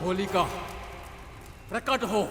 होलिका प्रकट हो।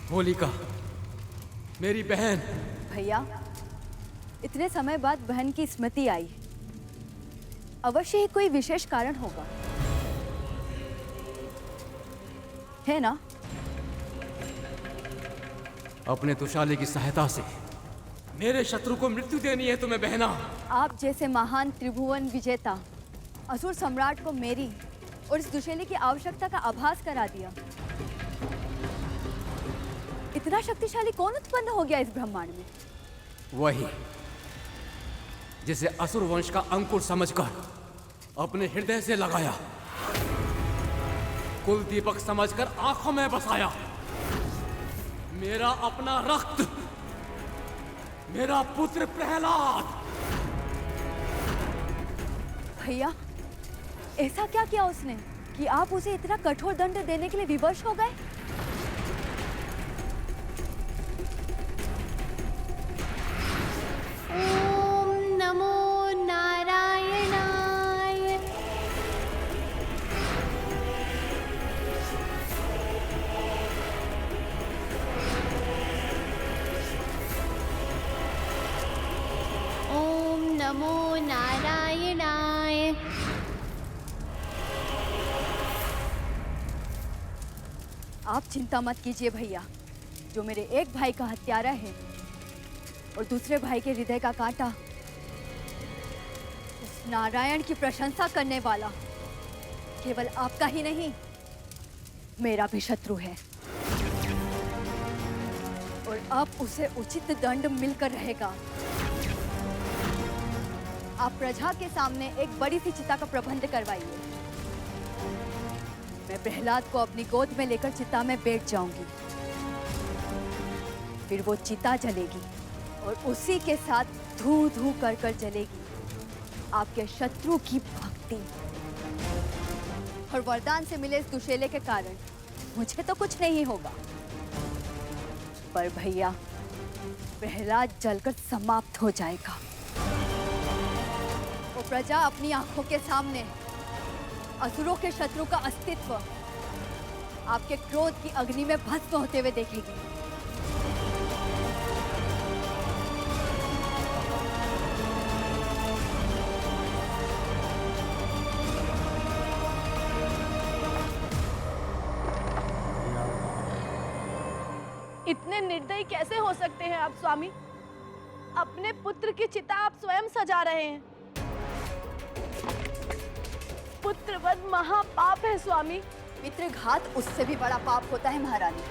होलिका, मेरी बहन। भैया, इतने समय बाद बहन की स्मृति आई। अवश्य ही कोई विशेष कारण होगा, है ना? अपने तुशाले की सहायता से मेरे शत्रु को मृत्यु देनी है तुम्हें बहना। आप जैसे महान त्रिभुवन विजेता असुर सम्राट को मेरी और इस दुशैले की आवश्यकता का आभास करा दिया। इतना शक्तिशाली कौन उत्पन्न हो गया इस ब्रह्मांड में? वही जिसे असुर वंश का अंकुर समझकर अपने हृदय से लगाया, कुल दीपक समझकर आंखों में बसाया। मेरा अपना रक्त, मेरा पुत्र प्रहलाद। भैया, ऐसा क्या किया उसने कि आप उसे इतना कठोर दंड देने के लिए विवश हो गए? नमो नारायणाय। आप चिंता मत कीजिए भैया। जो मेरे एक भाई का हत्यारा है और दूसरे भाई के हृदय का कांटा, उस नारायण की प्रशंसा करने वाला केवल आपका ही नहीं, मेरा भी शत्रु है। और अब उसे उचित दंड मिलकर रहेगा। आप प्रजा के सामने एक बड़ी सी चिता का प्रबंध करवाइए। मैं प्रहलाद को अपनी गोद में लेकर चिता में बैठ जाऊंगी। फिर वो चिता जलेगी और उसी के साथ धू धू कर कर जलेगी आपके शत्रु की भक्ति। और वरदान से मिले इस दुशैले के कारण मुझे तो कुछ नहीं होगा, पर भैया प्रहलाद जलकर समाप्त हो जाएगा। वो प्रजा अपनी आंखों के सामने असुरों के शत्रु का अस्तित्व आपके क्रोध की अग्नि में भस्म होते हुए देखेगी। इतने निर्दयी कैसे हो सकते हैं आप स्वामी? अपने पुत्र की चिता आप स्वयं सजा रहे हैं। पुत्रवध महापाप है स्वामी। पितृघात उससे भी बड़ा पाप होता है महारानी।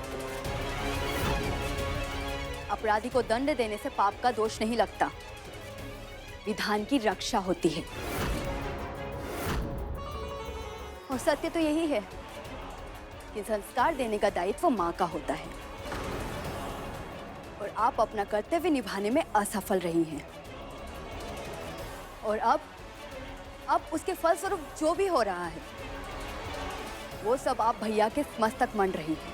अपराधी को दंड देने से पाप का दोष नहीं लगता, विधान की रक्षा होती है। और सत्य तो यही है कि संस्कार देने का दायित्व माँ का होता है और आप अपना कर्तव्य निभाने में असफल रही हैं। और अब उसके फलस्वरूप जो भी हो रहा है वो सब आप भैया के मस्तक मंड रही हैं।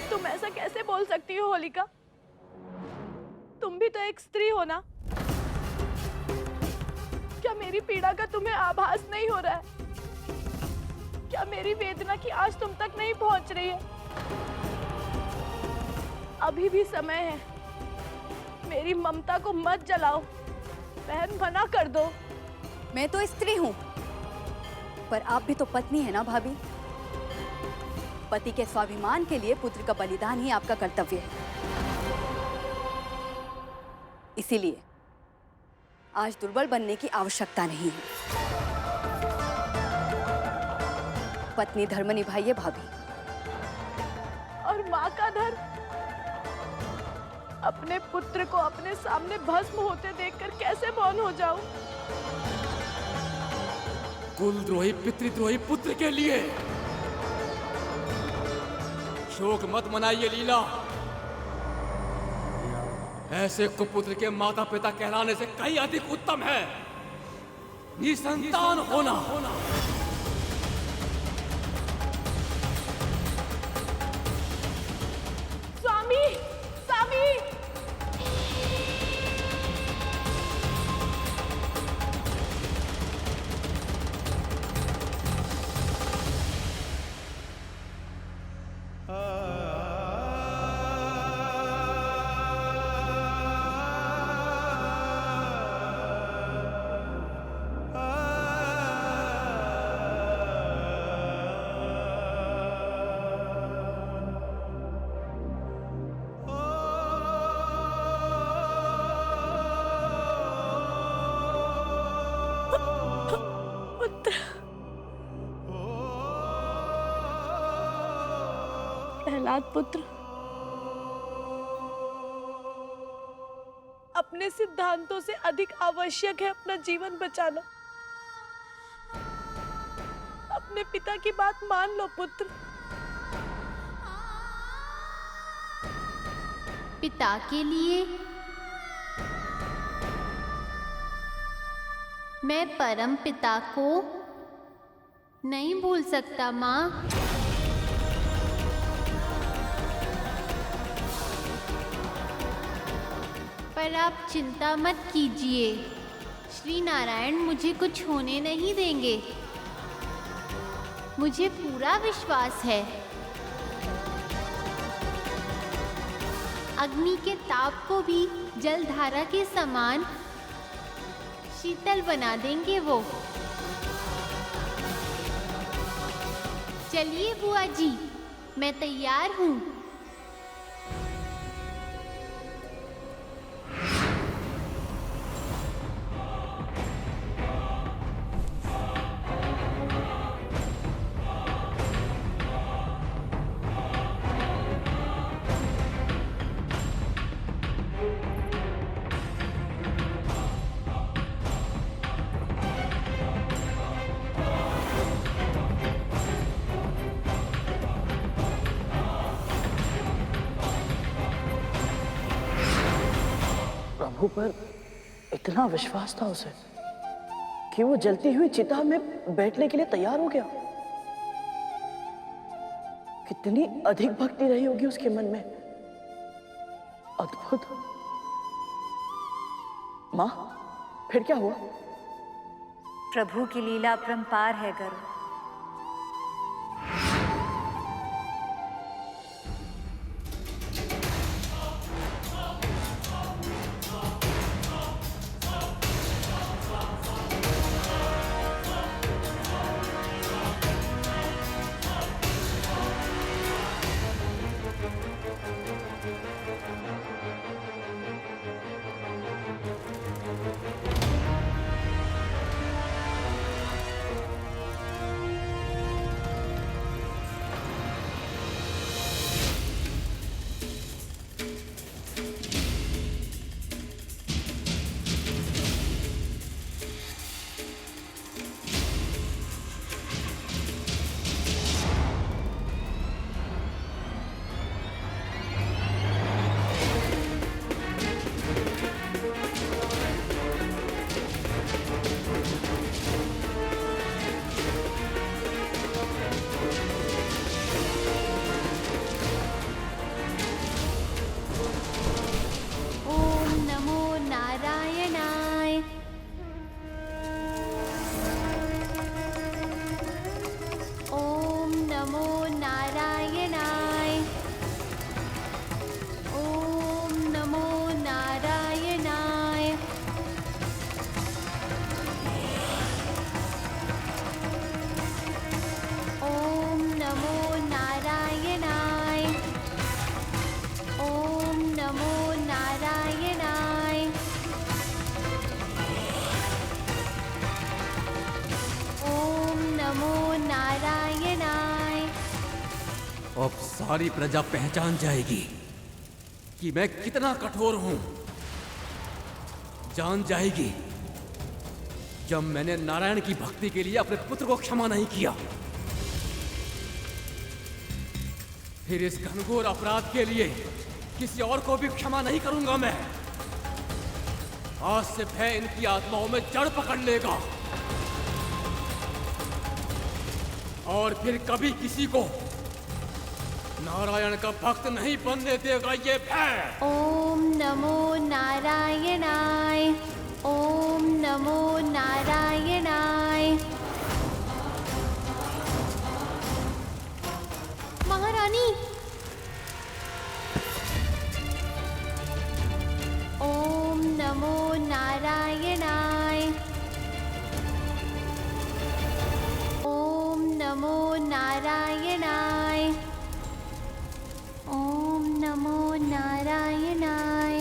तुम ऐसा कैसे बोल सकती हो होलिका? तुम भी तो एक स्त्री हो ना? क्या मेरी पीड़ा का तुम्हें आभास नहीं हो रहा है? क्या मेरी वेदना की आवाज तुम तक नहीं पहुंच रही है? अभी भी समय है। मेरी ममता को मत जलाओ बहन, मना कर दो। मैं तो स्त्री हूँ, पर आप भी तो पत्नी है ना भाभी। पति के स्वाभिमान के लिए पुत्र का बलिदान ही आपका कर्तव्य है। इसीलिए आज दुर्बल बनने की आवश्यकता नहीं है। पत्नी धर्म निभाइए भाभी। और माँ का धर्म? अपने पुत्र को अपने सामने भस्म होते देखकर कैसे मौन हो जाऊं? कुलद्रोही पितृद्रोही पुत्र के लिए शोक मत मनाइए लीला। ऐसे कुपुत्र के माता पिता कहलाने से कहीं अधिक उत्तम है निसंतान होना। स्वामी, स्वामी! प्रहलाद पुत्र, अपने सिद्धांतों से अधिक आवश्यक है अपना जीवन बचाना। अपने पिता की बात मान लो पुत्र। पिता के लिए मैं परम पिता को नहीं भूल सकता माँ। पर आप चिंता मत कीजिए, श्री नारायण मुझे कुछ होने नहीं देंगे। मुझे पूरा विश्वास है। अग्नि के ताप को भी जलधारा के समान शीतल बना देंगे वो। चलिए बुआ जी, मैं तैयार हूँ। प्रभु पर इतना विश्वास था उसे कि वो जलती हुई चिता में बैठने के लिए तैयार हो गया। कितनी अधिक भक्ति रही होगी उसके मन में। अद्भुत। माँ, फिर क्या हुआ? प्रभु की लीला अपरंपार है गरुड़। सारी प्रजा पहचान जाएगी कि मैं कितना कठोर हूं। जान जाएगी जब मैंने नारायण की भक्ति के लिए अपने पुत्र को क्षमा नहीं किया। फिर इस घनघोर अपराध के लिए किसी और को भी क्षमा नहीं करूंगा मैं। आज से भय इनकी आत्माओं में जड़ पकड़ लेगा और फिर कभी किसी को नारायण का भक्त नहीं बनने देगा ये भय। ओम नमो नारायणाय। ओम नमो नारायणाय। महारानी, ओम नमो नारायणाय। ओम नमो नारायणाय। ओम नमो नारायणाय।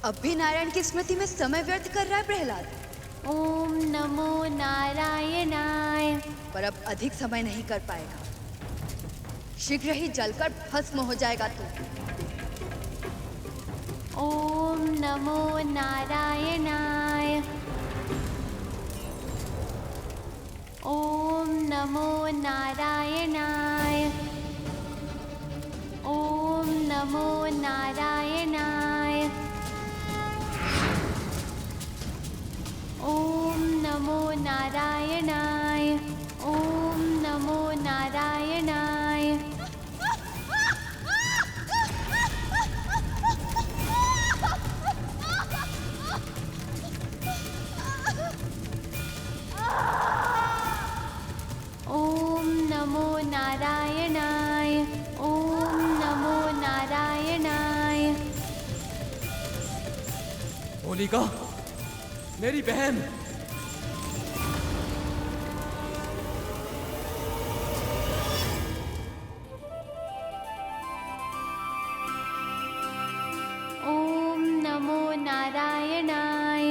अब भी नारायण की स्मृति में समय व्यर्थ कर रहा है प्रहलाद। ओम नमो नारायणाय। पर अब अधिक समय नहीं कर पाएगा। शीघ्र ही जलकर भस्म हो जाएगा तू। ओम नमो नारायणाय। ओम नमो नारायणाय। ओम नमो नारायणाय। ओम नमो नारायणाय। ओम नमो नारायणाय। ओम नमो नारायणाय। ओम नमो नारायणाय। होलिका, मेरी बहन। ओम नमो नारायणाय।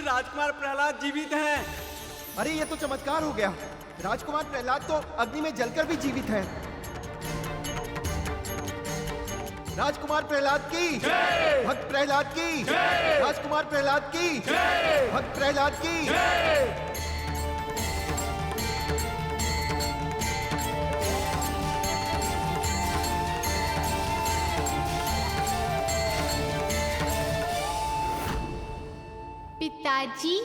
राजकुमार प्रहलाद जीवित हैं। अरे ये तो चमत्कार हो गया। राजकुमार प्रहलाद तो अग्नि में जलकर भी जीवित हैं। राजकुमार प्रहलाद की जय! भक्त प्रहलाद की जय! राजकुमार प्रहलाद की जय! भक्त प्रहलाद की जय! पिताजी,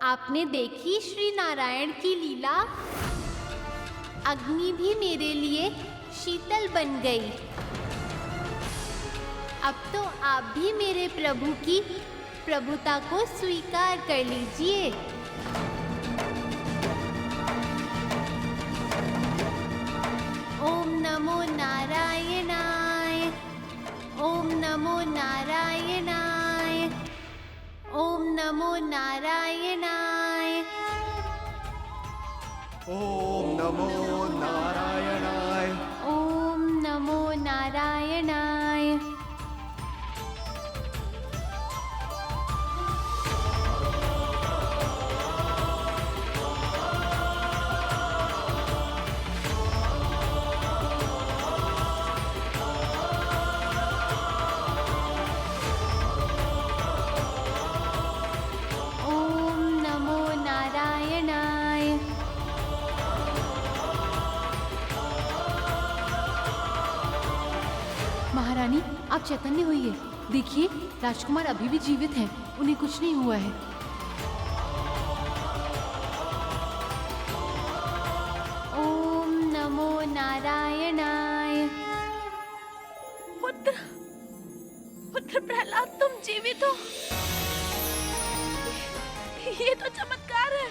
आपने देखी श्री नारायण की लीला। अग्नि भी मेरे लिए शीतल बन गई। अब तो आप भी मेरे प्रभु की प्रभुता को स्वीकार कर लीजिए। ओम नमो नारायणाय। ओम नमो नारायणाय। ओम नमो नारायणाय। ओम नमो नारायणाय। ओम नमो नारायणाय। ओम नमो नारायणाय। महारानी, आप चैतन्य होइए। देखिए, राजकुमार अभी भी जीवित हैं। उन्हें कुछ नहीं हुआ है। ओम नमो नारायणाय। पुत्र, पुत्र प्रहलाद, तुम जीवित हो। ये तो चमत्कार है।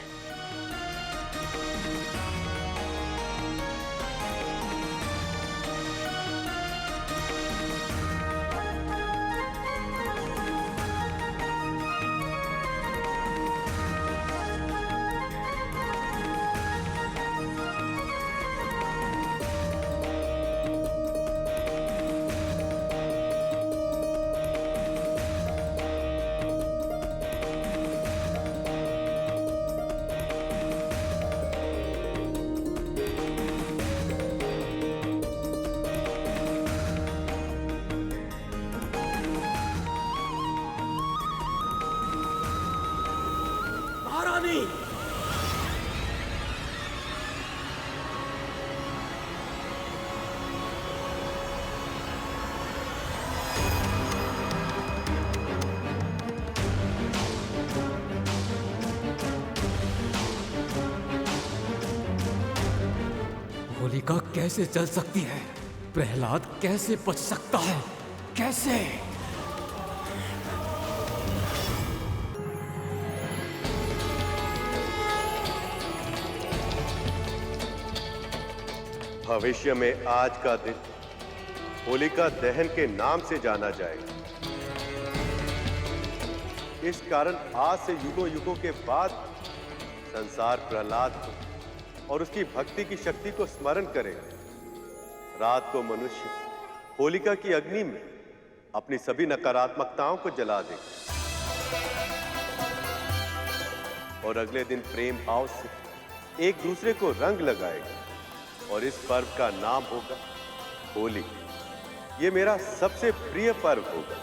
होलिका कैसे जल सकती है? प्रहलाद कैसे बच सकता है? कैसे? भविष्य में आज का दिन होलिका दहन के नाम से जाना जाएगा। इस कारण आज से युगों युगों के बाद संसार प्रहलाद को और उसकी भक्ति की शक्ति को स्मरण करेगा। रात को मनुष्य होलिका की अग्नि में अपनी सभी नकारात्मकताओं को जला देगा और अगले दिन प्रेम भाव से एक दूसरे को रंग लगाएगा और इस पर्व का नाम होगा होली। ये मेरा सबसे प्रिय पर्व होगा।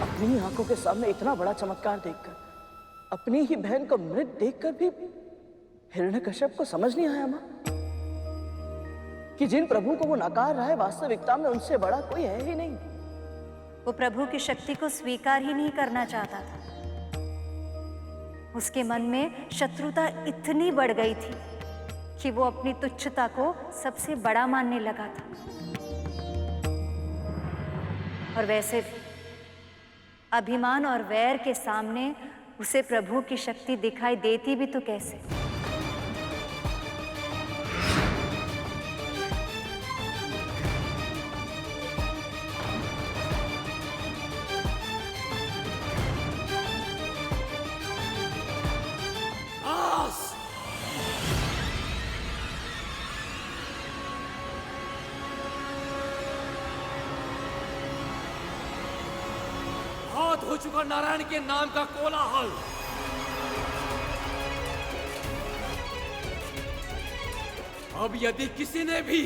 अपनी आंखों के सामने इतना बड़ा चमत्कार देखकर, अपनी ही बहन को मृत देखकर भी हिरण्यकश्यप को समझ नहीं आया मां कि जिन प्रभु को वो नकार रहा है वास्तविकता में उनसे बड़ा कोई है ही नहीं। वो प्रभु की शक्ति को स्वीकार ही नहीं करना चाहता था। उसके मन में शत्रुता इतनी बढ़ गई थी कि वो अपनी तुच्छता को सबसे बड़ा मानने लगा था। और वैसे भी अभिमान और वैर के सामने उसे प्रभु की शक्ति दिखाई देती भी तो कैसे। हो चुका नारायण के नाम का कोलाहल। अब यदि किसी ने भी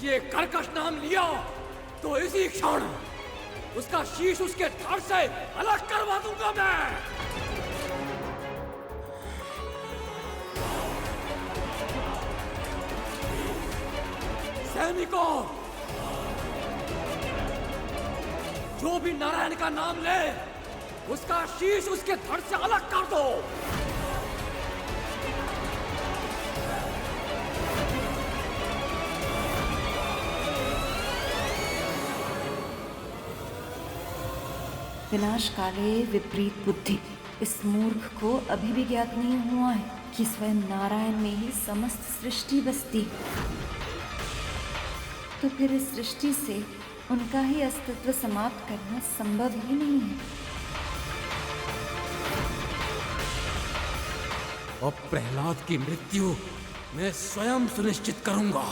ये कर्कश नाम लिया तो इसी क्षण उसका शीश उसके धड़ से अलग करवा दूंगा मैं। सैनिकों, जो भी नारायण का नाम ले उसका शीश उसके धड़ से अलग कर दो। विनाश काले विपरीत बुद्धि। इस मूर्ख को अभी भी ज्ञात नहीं हुआ है कि स्वयं नारायण में ही समस्त सृष्टि बसती। तो फिर इस सृष्टि से उनका ही अस्तित्व समाप्त करना संभव ही नहीं है। अब प्रहलाद की मृत्यु मैं स्वयं सुनिश्चित करूंगा।